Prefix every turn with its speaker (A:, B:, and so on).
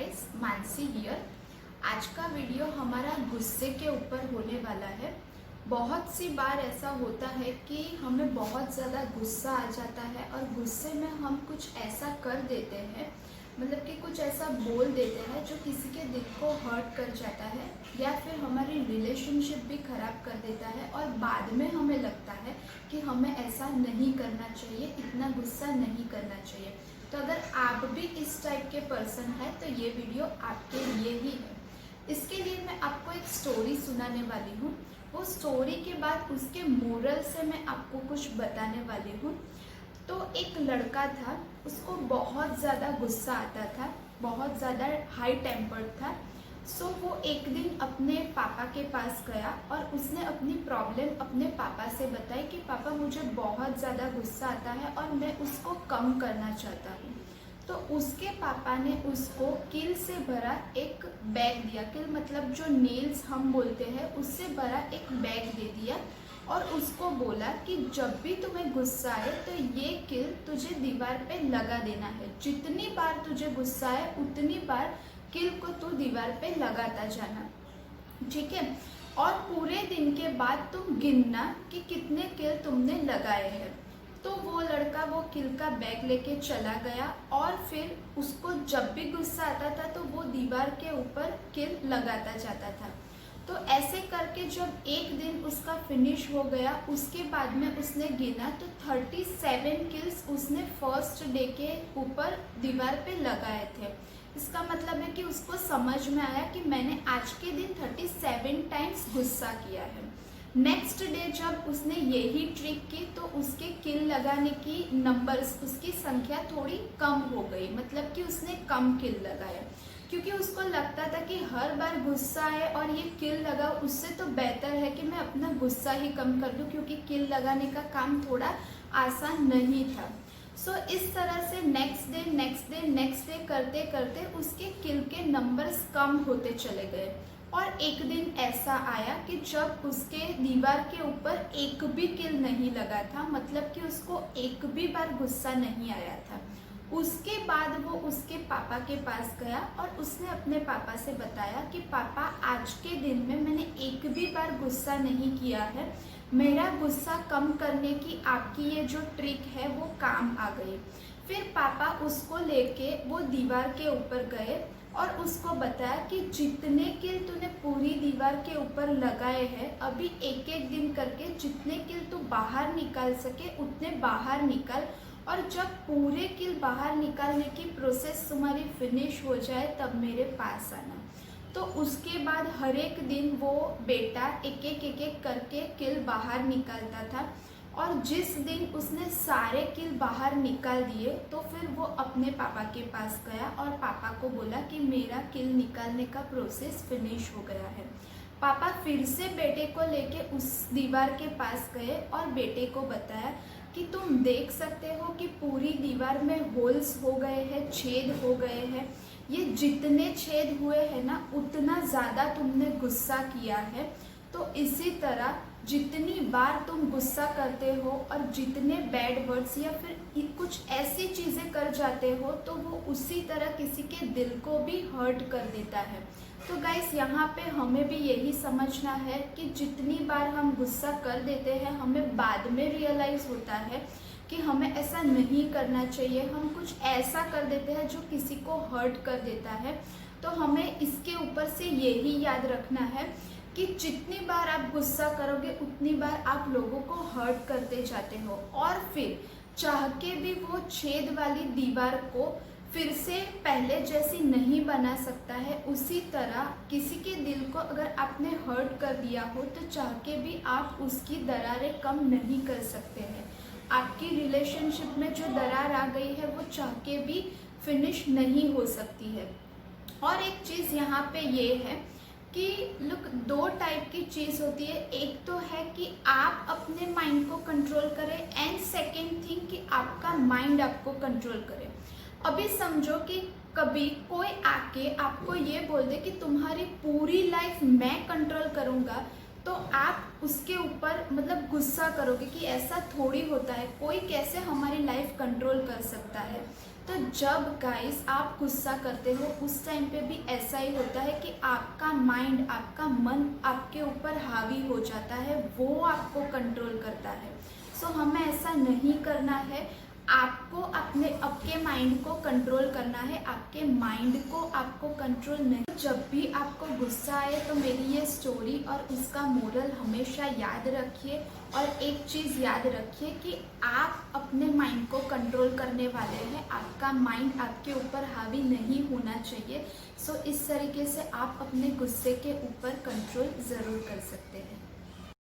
A: Guys, Mansi here. आज का video हमारा गुस्से के ऊपर होने वाला है। बहुत सी बार ऐसा होता है कि हमें बहुत ज़्यादा गुस्सा आ जाता है और गुस्से में हम कुछ ऐसा कर देते हैं, मतलब कि कुछ ऐसा बोल देते हैं जो किसी के दिल को हर्ट कर जाता है या फिर हमारी रिलेशनशिप भी ख़राब कर देता है। और बाद में हमें लगता है कि हमें ऐसा नहीं करना चाहिए, इतना गुस्सा नहीं करना चाहिए। तो अगर आप भी इस टाइप के पर्सन हैं तो ये वीडियो आपके लिए ही है। इसके लिए मैं आपको एक स्टोरी सुनाने वाली हूँ। वो स्टोरी के बाद उसके मोरल से मैं आपको कुछ बताने वाली हूँ। तो एक लड़का था, उसको बहुत ज़्यादा गुस्सा आता था, बहुत ज़्यादा हाई टेम्पर्ड था। सो वो एक दिन अपने पापा के पास गया और उसने अपनी प्रॉब्लम अपने पापा से बताई कि पापा मुझे बहुत ज़्यादा गुस्सा आता है और मैं उसको कम करना चाहता हूँ। तो उसके पापा ने उसको किल से भरा एक बैग दिया। किल मतलब जो नेल्स हम बोलते हैं, उससे भरा एक बैग दे दिया और उसको बोला कि जब भी तुम्हें गुस्सा आए तो ये किल तुझे दीवार पे लगा देना है। जितनी बार तुझे गुस्सा आए उतनी बार किल को तू दीवार पे लगाता जाना, ठीक है। और पूरे दिन के बाद तुम गिनना कि कितने किल तुमने लगाए हैं। तो वो लड़का वो किल का बैग लेके चला गया और फिर उसको जब भी गुस्सा आता था तो वो दीवार के ऊपर किल लगाता जाता था। तो ऐसे करके जब एक दिन उसका फिनिश हो गया, उसके बाद में उसने गिना तो 37 किल्स उसने फर्स्ट डे के ऊपर दीवार पे लगाए थे। इसका मतलब है कि उसको समझ में आया कि मैंने आज के दिन 37 टाइम्स गुस्सा किया है। नेक्स्ट डे जब उसने यही ट्रिक की तो उसके किल लगाने की नंबर्स, उसकी संख्या थोड़ी कम हो गई, मतलब कि उसने कम किल लगाया, क्योंकि उसको लगता था कि हर बार गुस्सा आए और ये किल लगा, उससे तो बेहतर है कि मैं अपना गुस्सा ही कम कर दूं, क्योंकि किल लगाने का काम थोड़ा आसान नहीं था। सो इस तरह से नेक्स्ट डे करते करते उसके किल के नंबर्स कम होते चले गए। और एक दिन ऐसा आया कि जब उसके दीवार के ऊपर एक भी किल नहीं लगा था, मतलब कि उसको एक भी बार गुस्सा नहीं आया था। उसके बाद वो उसके पापा के पास गया और उसने अपने पापा से बताया कि पापा आज के दिन में मैंने एक भी बार गुस्सा नहीं किया है, मेरा गुस्सा कम करने की आपकी ये जो ट्रिक है वो काम आ गई। फिर पापा उसको लेके वो दीवार के ऊपर गए और उसको बताया कि जितने किल तूने पूरी दीवार के ऊपर लगाए हैं, अभी एक एक दिन करके जितने किल तू बाहर निकाल सके उतने बाहर निकाल, और जब पूरे किल बाहर निकालने की प्रोसेस तुम्हारी फिनिश हो जाए तब मेरे पास आना। तो उसके बाद हर एक दिन वो बेटा एक एक करके किल बाहर निकालता था। और जिस दिन उसने सारे किल बाहर निकाल दिए तो फिर वो अपने पापा के पास गया और पापा को बोला कि मेरा किल निकालने का प्रोसेस फिनिश हो गया है। पापा फिर से बेटे को लेके उस दीवार के पास गए और बेटे को बताया कि तुम देख सकते हो कि पूरी दीवार में होल्स हो गए हैं, छेद हो गए हैं। ये जितने छेद हुए हैं ना, उतना ज़्यादा तुमने गुस्सा किया है। तो इसी तरह जितनी बार तुम गुस्सा करते हो और जितने बैड वर्ड्स या फिर कुछ ऐसी चीज़ें कर जाते हो तो वो उसी तरह किसी के दिल को भी हर्ट कर देता है। तो गाइस, यहाँ पे हमें भी यही समझना है कि जितनी बार हम गुस्सा कर देते हैं, हमें बाद में रियलाइज़ होता है कि हमें ऐसा नहीं करना चाहिए, हम कुछ ऐसा कर देते हैं जो किसी को हर्ट कर देता है। तो हमें इसके ऊपर से यही याद रखना है कि जितनी बार आप गुस्सा करोगे उतनी बार आप लोगों को हर्ट करते जाते हो, और फिर चाह के भी वो छेद वाली दीवार को फिर से पहले जैसी नहीं बना सकता है। उसी तरह किसी के दिल को अगर आपने हर्ट कर दिया हो तो चाह के भी आप उसकी दरारें कम नहीं कर सकते हैं। आपकी रिलेशनशिप में जो दरार आ गई है वो चाह के भी फिनिश नहीं हो सकती है। और एक चीज़ यहाँ पे ये है कि लुक, दो टाइप की चीज़ होती है। एक तो है कि आप अपने माइंड को कंट्रोल करें, एंड सेकेंड थिंग कि आपका माइंड आपको कंट्रोल करे। अभी समझो कि कभी कोई आके आपको ये बोल दे कि तुम्हारी पूरी लाइफ मैं कंट्रोल करूँगा, तो आप उसके ऊपर मतलब गुस्सा करोगे कि ऐसा थोड़ी होता है, कोई कैसे हमारी लाइफ कंट्रोल कर कर सकता है। तो जब गाइस आप गुस्सा करते हो उस टाइम पे भी ऐसा ही होता है कि आपका माइंड, आपका मन आपके ऊपर हावी हो जाता है, वो आपको कंट्रोल करता है। सो हमें ऐसा नहीं करना है। आपको अपने आपके माइंड को कंट्रोल करना है, आपके माइंड को आपको कंट्रोल नहीं। जब भी आपको गुस्सा आए तो मेरी ये स्टोरी और इसका मोरल हमेशा याद रखिए। और एक चीज़ याद रखिए कि आप अपने माइंड को कंट्रोल करने वाले हैं, आपका माइंड आपके ऊपर हावी नहीं होना चाहिए। सो इस तरीके से आप अपने गुस्से के ऊपर कंट्रोल ज़रूर कर सकते हैं।